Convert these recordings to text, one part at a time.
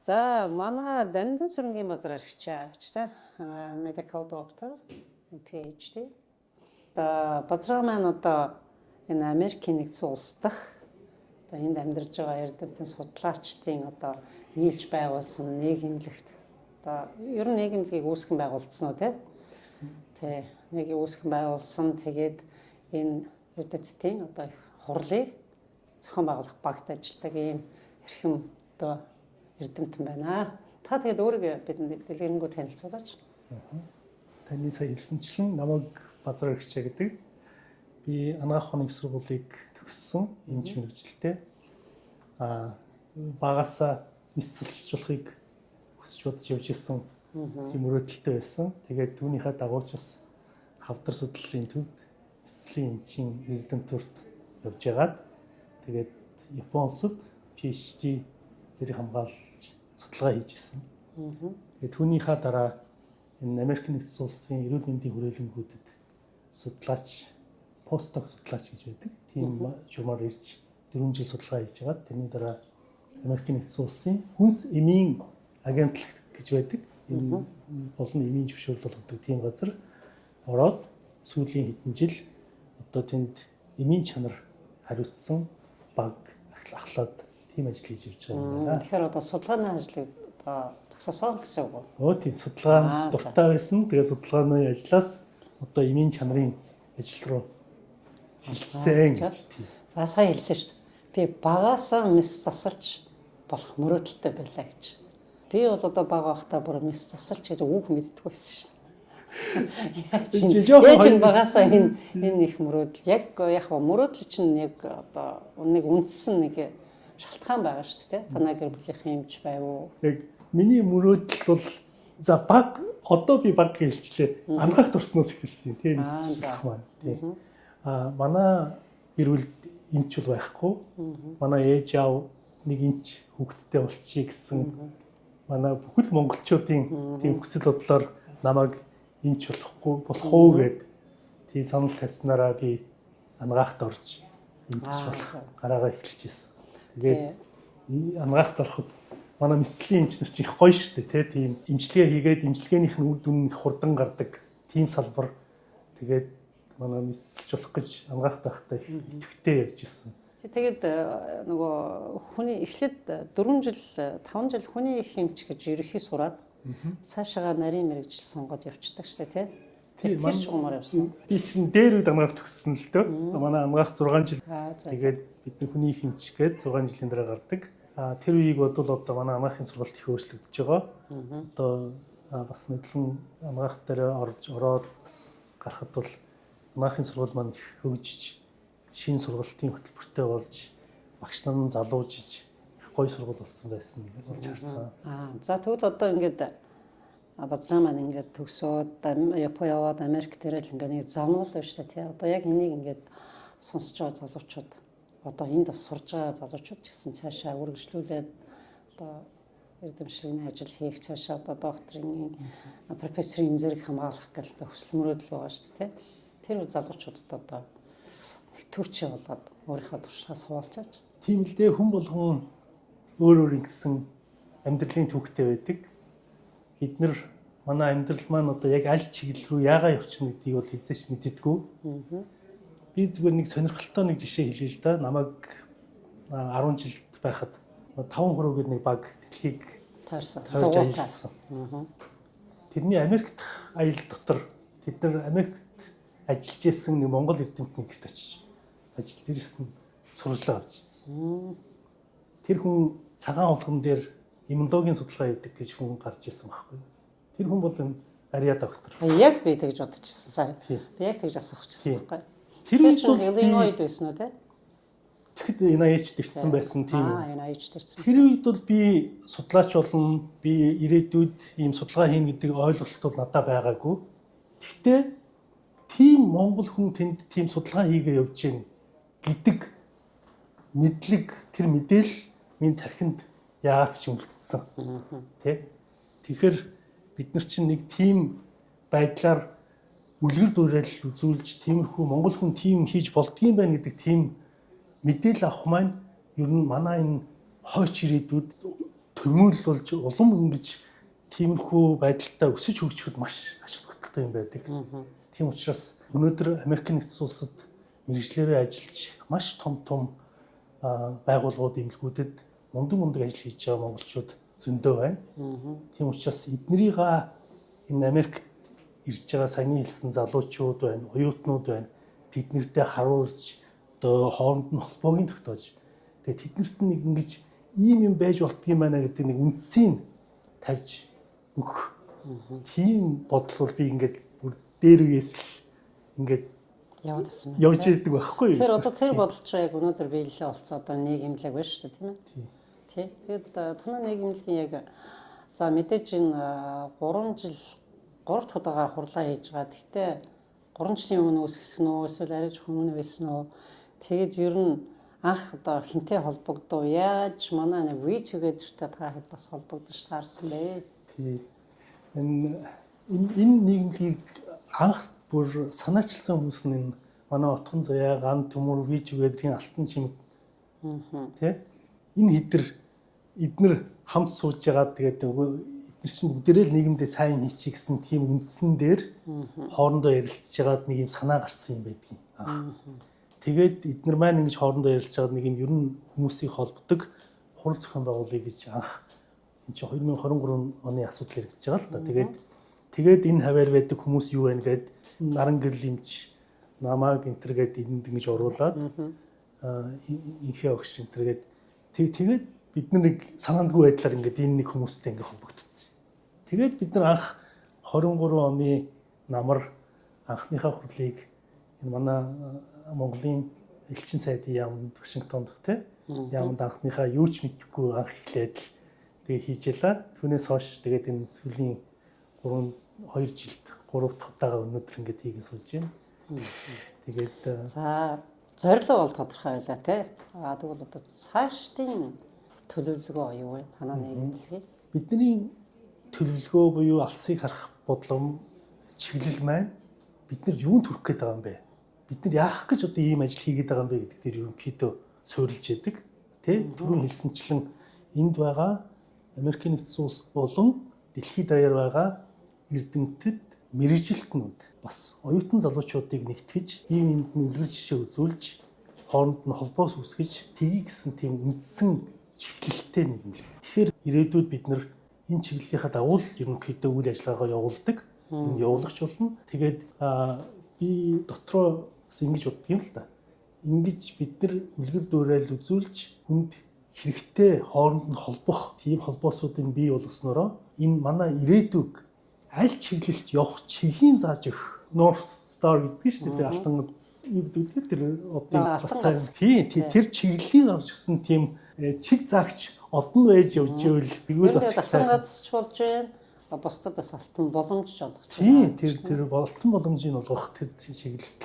За манай Данилан сүрэнгийн базар архичаагч та medical doctor PhD. Базар маань одоо энэ Америкийн нэгдсэн улс дахь энд амьдарч байгаа эрдэмтэн судлаачдын одоо нийлж байгуулсан нийгэмлэгт одоо ер нь нийгэмлэгийг үүсгэн байгуулсан уу тий? Нэг үүсгэн байгуулсан тэгээд энэ эрдэмтдийн одоо хурлыг зохион байгуулах багт ажилладаг ийм эрхэм одоо эрдэмтэн байна. Та тэгээд өөрийгөө бидэнд дэлгэрэнгүй танилцуулаач. Таны сая хэлсэнчлэн намайг базар архичаа гэдэг. Би анагаах ухааны сургуулийг төгссөн эмч мэргэжилтэй. Багасаа мэс цэлжүүлэхийг хүсэж бодож явж исэн тийм өрөөдөлтэй байсан. Тэгээд түүнийхээ дагуу ч бас хавдар судлалын төвд эслийн эмчийн резидентурт явж байгаад тэгээд Япон улсад PhD зэрэг хамгаалж судалгаа хийж исэн. Тэгээд түүнийхээ дараа энэ Америк нэгдсэн улсын эрүүл мэндийн хүрээлэнгүүдэд судлаач постдок судлаач гэж байдаг. Тийм журмаар ирж 4 жил судалгаа хийж байгаа. Тэрний дараа Америк нэгдсэн улсын хүнс эмийн агентлаг гэж байдаг. Энэ болон эмийн зөвшөөрөл болгодог тийм газар ороод сүүлийн хэдэн жил одоо тэнд эмийн чанар хариуцсан баг ахлаад тийм ажил хийж явж байгаа юм байна. Тэгэхээр одоо судалгааны ажлыг зогсоосон гэсэн үг үү? Тийм судалгаа дуртай байсан. Тэгээд судалгааны ажлаас одоо эмийн чанарын ажил руу хэлсэн. За сайн хэллээ шүү дээ. Би багаасаа мис засалж болох мөрөөдөлтэй байлаа гэж. Би бол одоо бага байхдаа бүр мис засалж гэж үг мэддэг байсан шүү дээ. Яаж багаасаа энэ их мөрөөдөл яг мөрөөдөл чинь яг одоо нэг үндсэн нэг шалтгаан байгаа шүү дээ. Танай гэр бүлийнхэн юмч байв уу? Яг миний мөрөөдөл бол за баг одоо би баг хэлчлээ. Ангаах турсноос эхэлсэн тийм мэдсэх маань. Тийм. Манай гэр бүлд эмч бол байхгүй. Манай ээж аав нэг эмч хүүхэдтэй болчихъя гэсэн манай бүхэл монголчуудын тийм хүсэл бодлоор намайг эмч болох уу гэд тийм санал тавьснараа би ангаахт орж эмч болох гараагаа эхэлж ирсэн. Тэгээд ангаахт ороход манай мэслийн эмч нар чинь их гоё шүү дээ тийм эмчилгээ хийгээд эмчилгээнийх нь үр дүн их хурдан гардаг тийм салбар. Тэгээд манай мэсэлж болох гэж ангаахт байхдаа их идэвхтэй явж ирсэн. Тэгээд нөгөө хүний эхлээд 4 жил 5 жил хүний их эмч гэж ерөхий сураад цаашаа нарийн мэрэгжил сонгоод явчихдаг шүү дээ тий. Тэр чугамар явсан. Би чинь дээр үед ангаах төгссөн л дөө. Манай ангаах 6 жил. Тэгээд бидний хүний их эмч гээд 6 жилийн дараа гардаг. Тэр үеийг бодвол одоо манай ангаахын сургалт их өөрчлөгдөж байгаа. Одоо бас нэдлэн ангаах дээр ороод гарахад бол ангаахын сургууль маань их хөгжиж шинэ сургалтын хөтөлбөртэй болж багш нар нь залуужиж их гоё сургууль болсон байсан болж харсан. За тэгвэл одоо ингээд базар маань ингээд төгсөөд Япон яваад Америк дээр л ингээд нэг замнал байна шүү дээ тий. Одоо яг энийг ингээд сонсож байгаа залуучууд одоо энд бас сурж байгаа залуучууд ч гэсэн цаашаа үргэлжлүүлээд одоо эрдэмтлийн ажил хийх цаашаа одоо докторийн профессорын зэрэг хамгаалах гэх хүсэл мөрөөдөл байгаа шүү дээ тий. Тэр залуучуудад одоо их төрчөө болоод өөрийнхөө туршлагаас хуваалцаач. Тийм л дээ хүн болгон өөр ингэсэн амьдралын төвхтэй байдаг. Бид нар манай амьдрал маань одоо яг аль чиглэл рүү яагаа явчихна гэдгийг бол хэзээ ч мэддэггүй. Би зүгээр нэг сонирхолтой нэг жишээ хэлье л да. Намайг 10 жилд байхад 5 хөрөөгээд нэг баг дэлхийг таарсан. Ажилласан. Тэрний Америкт аялал дотор тэд нар Америкт ажиллаж исэн нэг Монгол эрдэмтний гэрт очиж ажил дээрсэн сурвалжлаа авч ирсэн. Тэр хүн цагаан улган дээр иммунологийн судалгаа хийдэг гэж хүн гарч ирсэн байхгүй. Тэр хүн бол ариа доктор. Яг би тэгж бодчихсон. Би яг тэгж асуух гэсэн байхгүй. Тэр чинь Illinois байсан уу те? Тэгэхэд NIH дэрсэн байсан тийм үү? NIH дэрсэн. Тэр үед бол би судлаач болно, би ирээдүйд ийм судалгаа хийнэ гэдэг ойлголт бол надад байгаагүй. Гэхдээ тийм монгол хүн тэнд тийм судалгаа хийгээ явж гин гэдэг мэдлэг тэр мэдээлэл минь тархинд яагаад ч үлдсэн. Тэ? Тэгэхээр бид нар чинь нэг тийм байдлаар үлгэр дуурайл үзүүлж тиймэрхүү монгол хүн тийм хийж болдгийм байна гэдэг тийм мэдээлэл авах маань ер нь манай энэ хойч ирээдүйд төмөөлүүлж улам ингэж тиймэрхүү байдалтай өсөж хөгжихэд маш ач холбогдолтой юм байдаг. Тийм учраас өнөөдөр Америк нэгдсэн улсад мэргэжлэрээ ажиллаж маш том байгууллагууд эмнэлгүүдэд мундаг ажил хийж байгаа монголчууд зөндөө байна. Тийм учраас эднэрийг энэ Америкт ирж байгаа саяны хэлсэн залуучууд байна, оюутнууд байна. Тэднэртэй харуулж одоо хооронд нь холбоогийн тогтоож тэгээд тэднэрт нэг ингэж ийм юм байж болтгийм байна гэдэг нэг үндсийг тавьж өгөх. Тийм бодол бол би ингээд бүр дээр үеэс л ингээд яваад ирсэн. Явж идэг байхгүй юу? Тэгэхээр одоо тэр бодолч яг өнөөдөр биелэлээ олцоо одоо нийгэмлэг байна шүү дээ, тийм ээ. Тий. Тэгээд танай нийгэмлэгийн яг за мэдээж энэ 3 жил 3 дахь удаага хурлаа хийж байгаа. Гэхдээ 3 жилийн өмнө үүсгэсэн үү эсвэл арай жоохон өмнө байсан үү? Тэгээд ер нь анх одоо хинтээ холбогдов. Яаж манай нэг We Together-тэй та хэд бас холбогдож таарсан бэ? Тий. Энэ нийгэмлэгийг анх бүр санаачилсан хүмүүс нь манай Отгон Заяа, Ган Төмөр, We Together-ийн алтан чимэг. Тэ? Энэ эднэр хамт сууж байгаа тэгээд эднэр чинь бүгдээрээ л нийгэмдээ сайн хийчих гэсэн тийм үндсэн дээр хоорондоо ярилцж байгаад нэг юм санаа гарсан юм байдгийг. Тэгээд эднэр маань ингэж хоорондоо ярилцж байгаад нэг юм ер нь хүмүүсийг холбодог хурал зохион байгуулъя гэж анх энэ чинь 2023 оны асуудал яригдж байгаа л да. Тэгээд энэ хаваар байдаг хүмүүс юу байна гэд наран гэрэл юмч намааг энтер гэд энд ингэж оруулаад инхээ огш энтер гэд тэгээд бид нэг санаандгүй байдлаар ингээд энэ нэг хүмүүстэй ингээд холбогдсон. Тэгээд бид нар анх 23 оны намар анхныхаа хурлыг энэ манай Монголын элчин сайдын яамд Вашингтонд те яамд анхныхаа юу ч мэдэхгүй анх эхлээд тэгээ хийжээлээ. Түүнээс хойш тэгээд энэ сүүлийн 2 жилд 3 дахь удаага өнөөдөр ингээд хийгэн суулж байна. Тэгээд за зорилго бол тодорхой байлаа те. Тэгвэл одоо цаашдын төлөвлөгөө юу вэ? Танай нийгэмлэгийн бидний төлөвлөгөө буюу алсыг харах бодлого чиглэл маань бид нар юунд хүрэх гээд байгаа юм бэ? Бид нар яах гэж одоо ийм ажил хийгээд байгаа юм бэ гэдэг дээр ерөнхийдөө суурилж яадаг. Тэ? Түрүүн хэлсэнчлэн энд байгаа Америк нэгдсэн улс болон дэлхийд даяар байгаа эрдэмтэд мэргэжилтнүүд бас оюутан залуучуудыг нэгтгэж ийм энд нөлөөлөл жишээ үзүүлж хооронд нь холбоос үсгэж тгий гэсэн тийм үндсэн чиглэлтэй нийгэмлэг. Тэгэхээр ирээдүйд бид нар энэ чиглэлийнхаа дагуу ерөнхийдөө үйл ажиллагаагаа явуулдаг. Энэ явуулагч болно. Тэгээд би дотроо бас ингэж боддог юм л да. Ингэж бид нар үлгэр дуурайл үзүүлж хүнд хэрэгтэй хооронд нь холбох тийм холбоосуудыг бий болгоснороо энэ манай ирээдүйг аль чиглэлд явах чиглэлийн зааж өгөх North Star гэдэг шүү дээ. Алтан ганц юу гэдэг тэр одоо тэр чиглэлийн авч гисэн тийм чиг заагч олон байж явж ивэл бигүүл бас алтан ганцч болж байна. Бусдад бас алтан боломж олгож байна. Тэр алтан боломжийг олгох тэр чиглэлд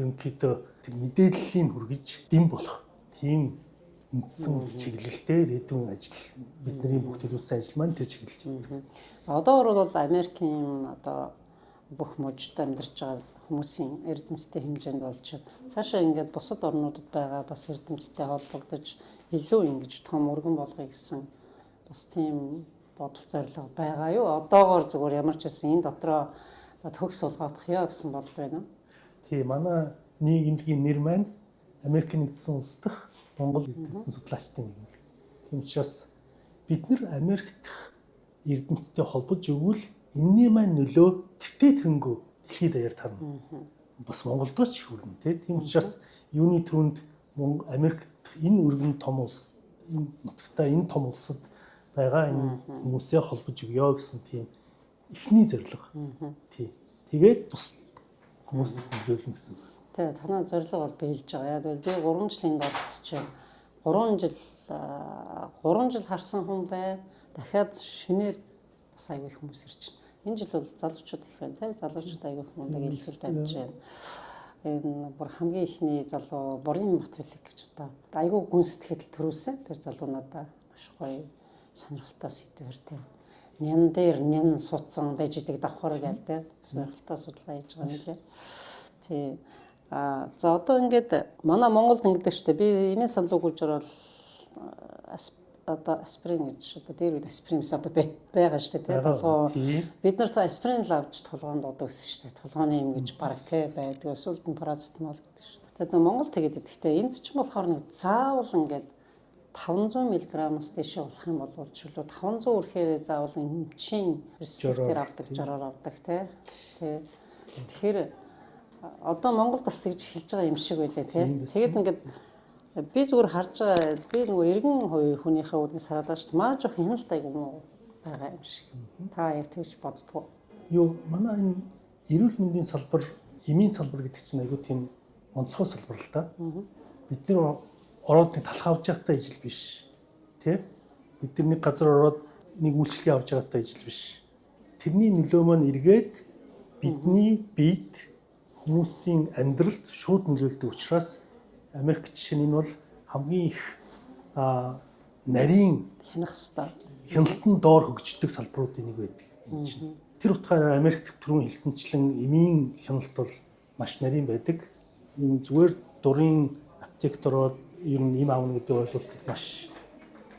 ерөнхийдөө тэр мэдээллийн хүргэж дэм болох тийм үндсэн чиглэлтэй редүүн ажил бидний бүх төлөвлөсөн ажил маань тэр чиглэл. Одоо бол Америкийн одоо бүх мужид амьдарч байгаа хүмүүсийн эрдэмтдийн хэмжээнд болж цаашаа ингээд бусад орнуудад байгаа бас эрдэмтдтэй холбогдож илүү ингэж том өргөн болгоё гэсэн бас тийм бодол зорилго байгаа юу? Одоогоор зүгээр ямар ч байсан энэ дотроо төгс суулгах ёо гэсэн бодол байна уу? Тийм, манай нийгэмлэгийн нэр маань Америк нэгдсэн улс дахь Монгол эрдэмтэн судлаачдын нийгэмлэг. Тийм учраас бид нар Америкт эрдэмтдтэй холбож өгвөл энэний маань нөлөө тэрнгүү дэлхийд даяар тарна. Бас Монголдоо ч их хүрнэ тийм учраас юуны түрүүнд Америкт энэ өргөн том улс энэ нутагтаа энэ том улсад байгаа энэ хүмүүсээ холбож өгье гэсэн тийм эхний зорилго. Тий. Тэгээд бус хүмүүст нөлөөлнө гэсэн. Тэгээ танай зорилго бол биелж байгаа. Яг би 3 жилийн дотор чинь 3 жил харсан хүн байна. Дахиад шинээр бас аягүй хүмүүс ирж байна. Энэ жил бол залуучууд их байна тийм залуучууд аягүй хүмүүдэг илэрхийлж тавьж байна. Энэ бүр хамгийн ихний залуу Борын Батбилэг гэж одоо аягүй гүн сэтгэл төрүүлсэн. Тэр залуунуудаа маш гоё сонирхолтой сэдвэр тийм. Нян дээр нян суудсан байж идэг давхар гэдэг сонирхолтой судалгаа хийж байгаа юм лээ. Тий. За одоо ингээд манай Монголд ингэдэг шүү дээ. Би имэн санал өгүүлж орол одоо аспирин гэж одоо дээр үед аспиринс одоо байгаа шүү дээ толгоо бид нар аспирин л авч толгоонд одоо өссөн шүү дээ толгооны юм гэж баг тий байдаг эсвэл парацетамол гэдэг шүү. Тэгээд Монгол тэгээд гэхдээ энд ч болохоор нэг заавал ингээд 500 мг-аас дээш болох юм бол чөлөө 500 хүрэхээр заавал эмчийн рецептээр авдаг жороор авдаг тий. Тэгэхээр одоо Монголд бас тэгж хэлж байгаа юм шиг байлаа тий. Тэгээд ингээд би зүгээр харж байгаа би нөгөө эргэн хүнийхээ үднэс хараад байгаа шүү дээ. Маа жоох хяналттай юм уу байгаа юм шиг. Та яг тэгж боддгоо. Юу манай энэ эрүүл мэндийн салбар, эмийн салбар гэдэг чинь айгүй тийм онцгой салбар л да. Бид нэр ороод нэг талх авч явахтай ижил биш. Тэ? Бид нэг газар ороод нэг үйлчлэгээ авч явахтай ижил биш. Тэрний нөлөө маань эргээд бидний биед хүмүүсийн амьдралд шууд нөлөөлдөг учраас Америк жишээ нь бол хамгийн их нарийн хянах ёстой. Хяналтан доор хөгждөг салбаруудын нэг байдаг. Тэр утгаараа Америкт түрүүн хэлсэнчлэн эмийн хяналт бол маш нарийн байдаг. Юм зүгээр дурын аптект ороод ер нь им аавна гэдэг ойлголт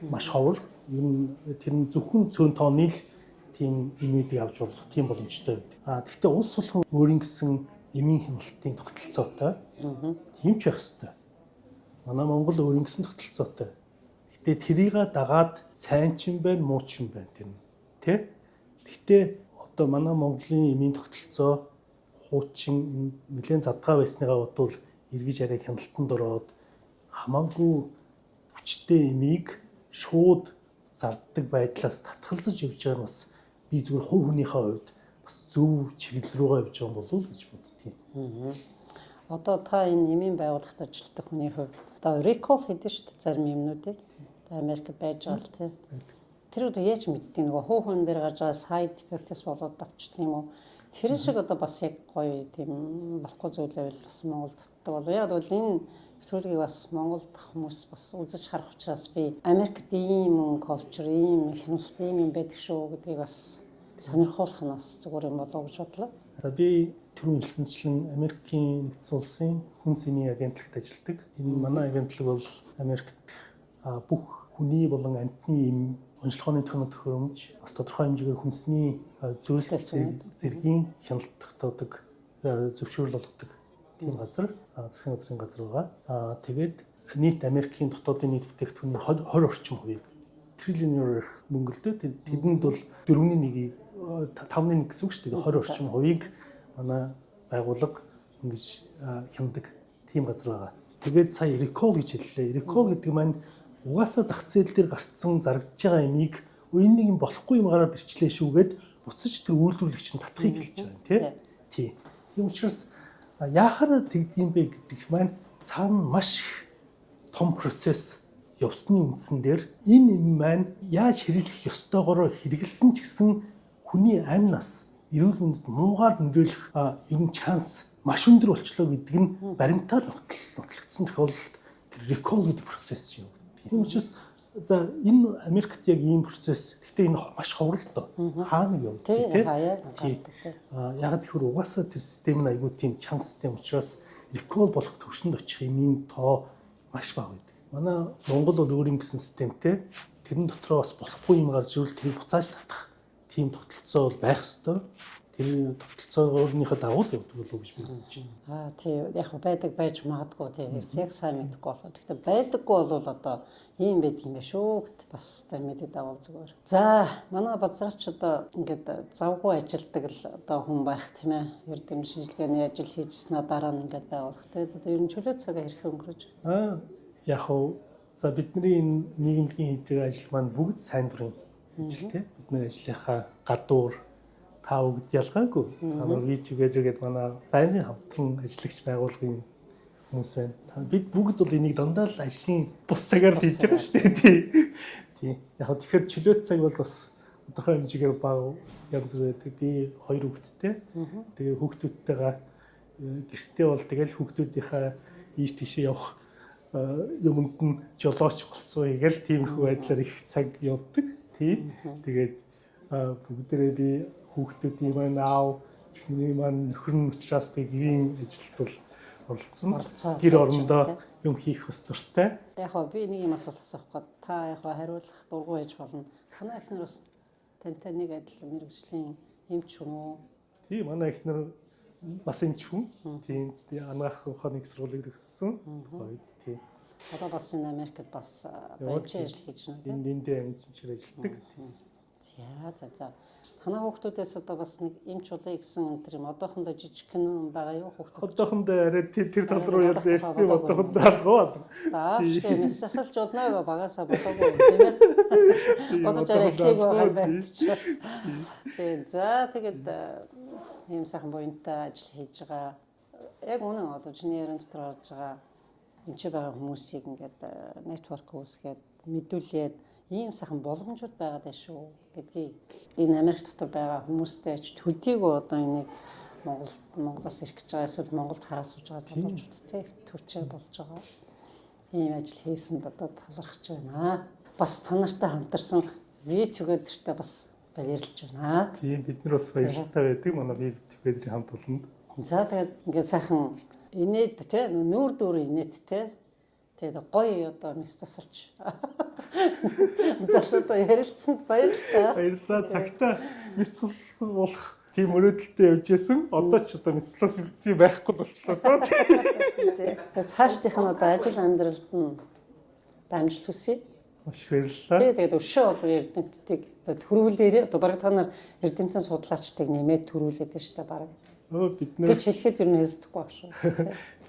маш ховор. Ер нь тэр нь зөвхөн цөөн тооны л тийм имидийг авч болох тийм боломжтой байдаг. Гэхдээ улс болгон өөрийн гэсэн эмийн хяналтын тогтолцоотой. Тийм ч байх ёстой. Манай Монгол өөрийн гэсэн тогтолцоотой. Гэхдээ тэрийг дагаад сайн ч юм байна, муу ч юм байна тэр нь. Тэ? Гэхдээ одоо манай Монголын эмийн тогтолцоо хуучин нэлээд задгаа байсныгаа бодвол эргэж арай хяналтанд ороод хамаагүй хүчтэй эмийг шууд зарддаг байдлаас татгалзаж явж байгаа нь бас би зүгээр хувь хүнийхээ хувьд бас зөв чиглэл рүүгээ явж байгаа болов уу гэж боддгийг. Одоо та энэ эмийн байгууллагт ажилладаг хүний хувьд одоо recall хийдэг шүү дээ зарим юмнуудыг. Америкт байж байгаа л тийм. Тэр үед яаж мэддэг нөгөө хуу хүн дээр гарч байгаа side effect-с болоод авчдаг юм уу? Тэр шиг одоо бас яг гоё тийм болохгүй зүйлээ бас Монголд татдаг бол яг бол энэ нэвтрүүлгийг бас Монголд хүмүүс бас үзэж харах учраас би Америкт ийм culture, ийм хяналт ийм байдаг шүү гэдгийг бас сонирхуулах нь бас зүгээр юм болоо гэж бодлоо. За би түрүүн хэлсэнчлэн Америкийн нэгдсэн улсын хүнс эмийн агентлагт ажилладаг. Энэ манай агентлаг бол Америкт бүх хүний болон амьтны эм онцлогооны төхөөрөмж төхөөрөмж бас тодорхой хэмжээгээр хүнсний зүйлс зэргийн хяналт тогтоодог, зөвшөөрөл олгодог тийм газар, засгийн газрын газар байгаа. Тэгээд нийт Америкийн дотоодын нийт бүтээгдэхүүний 20 орчим хувийг триллионоор мөнгө л дээ. Тэдэнд бол 4.1-ийг 5.1 гэсэн үг шүү дээ. 20 орчим хувийг манай байгууллага ингэж хяндаг тийм газар байгаа. Тэгээд сая recall гэж хэллээ. Recall гэдэг маань угаасаа зах зээл дээр гарцсан зарагдж байгаа эмийг үеийн нэг юм болохгүй юм гараад ирчлээ шүүгээд буцаж тэр үйлдвэрлэгч нь татахыг хэлж байгаа юм тий. Тийм учраас яахаар тэгдэм бэ гэдэг маань цаана маш том процесс явсны үндсэн дээр энэ юм маань яаж хэрэглэх ёстойгоор хэрэгэлсэн ч гэсэн хүний амь нас эрүүл мэндэд муугаар нөлөөлөх ер нь шанс маш өндөр болчлоо гэдэг нь баримтаар нотлогдсон тохиолдолд тэр recall гэдэг процесс чинь юм. Тийм учраас за энэ Америкт яг ийм процесс гэхдээ энэ маш ховролтой хаана нэг явдаг тийм. Яг тэгэхээр угаасаа тэр систем нь айгүй тийм чанга систем учраас recall болох төвшөнд очих эмийн тоо маш бага байдаг. Манай Монгол бол өөрийн гэсэн системтэй тэрэн дотроо бас болохгүй юм гарч ирвэл тэрийг буцааж татах тийм тогтолцоо бол байх ёстой. Тэр тогтолцоогийнхаа дагуу л явдаг болов уу гэж бодож байна. Тийм яг байдаг байж магадгүй тийм яг сайн мэдгүй болоо. Гэхдээ байдаггүй бол одоо ийм байдаг юм байна шүү гэд бас та мэдээд авал зүгээр. За манай базарч одоо ингээд завгүй ажилдаг л одоо хүн байх тийм ээ. Эрдэм шинжилгээний ажил хийжснаа дараа нь ингээд байгуулах тийм. Одоо ер нь чөлөө цагаа хэрхэн өнгөрөөж? Яг хөө за бидний энэ нийгэмлэгийн хийдэг ажил маань бүгд сайн дурын ажил тийм. Бидний ажлынхаа гадуур та бүгд ялгаагүй. Манай видеогээд манай байнгын хамтран ажиллагч байгууллагын хүмүүс байна. Бид бүгд бол энийг дандаа л ажлын бус цагаар хийж байгаа шүү дээ. Тийм. Яг тэгэхээр чөлөө цаг бол бас тодорхой хэмжээгээр бага янз бүр байдаг. Би 2 хүүхэдтэй. Тэгээ хүүхдүүдтэйгээ гэртээ бол тэгэл хүүхдүүдийнхээ ийш тийшээ явах юмд нь жолооч болцоо хийгээл тиймэрхүү байдлаар их цаг явдаг. Тийм. Тэгээд бүгдээрээ би хүүхдүүдийн маань аав, эхний маань нөхөр нь учраас тэг гэрийн ажилд бол оролцсон. Гэр орондоо юм хийх хөс дуртай. Яг хоо би нэг юм асуулт асуухгүй. Та яг хоо хариулах дургүй байж болно. Танай эхнэр бас тантай нэг адил мэрэгжлийн эмч хүн үү? Тийм манай эхнэр бас эмч хүн. Тийм анагаах ухааны сургуулийг төгссөн. Гоё тийм. Одоо бас энэ Америкт бас эмчээр ажил хийж байна тийм. Эндээ эмчээр ажилладаг. За. Танай хүүхдүүдээс одоо бас нэг эмч болъё гэсэн энэ юм одоохондоо жижигхэн байгаа юу хүүхдүүд? Одоохондоо арай тэр тал руу ярьсан одоохондоо аргуу. Даашгүй мэс засалж болно багасаа бодоогүй тийм ээ. Бодож арай ихлийг байгаа байх гэж. Тийм за тэгээд ийм сайхан буянтай ажил хийж байгаа. Яг үнэн одоо чиний яран дотор орж байгаа энэ байгаа хүмүүсийг ингээд network үүсгээд мэдүүлээд ийм сайхан боломжууд байгаад байна шүү гэдгийг энэ Америк дотор байгаа хүмүүстэй ч төдийгүй одоо энийг Монголоос ирэх гэж байгаа эсвэл Монголд хараа сууж байгаа залуучуудтай төрчөө болж байгаа. Ийм ажил хийсэнд одоо талархаж байна. Бас та нартай хамтарсан видеогоодэртээ бас баярлж байна. Тийм бид нар бас баяртай байдаг манай видеогоодэрийн хамт олонд. За тэгээд ингээд сайхан инээд те нүүр дүүр инээд те тэгээд гоё одоо мэс засалж залуудаа ярилцсанд баярлалаа. Баярлалаа. Цагтаа мэс болох тийм өрөөдөлтөй явж байсан. Одоо ч одоо мэслээс үлдсэн байхгүй болчихлоо доо. Тийм. Цаашдынх нь одоо ажил амьдралд нь дамжил хүсье. Маш баярлалаа. Тэгээд өшөө болов эрдэмтдийг одоо төрүүлээрээ одоо баг та нар эрдэмтэн судлаачдыг нэмээд төрүүлээд байна шүү дээ баг. Бид нэр гэж хэлэхэд юу нэсдэхгүй баг шүү.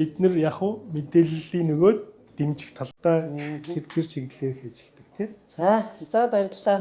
Бид нэр яг уу мэдээллийн нөгөөд дэмжих талдаа тэр чиглэлээр хийж эхэлдэг тийм. За баярлалаа.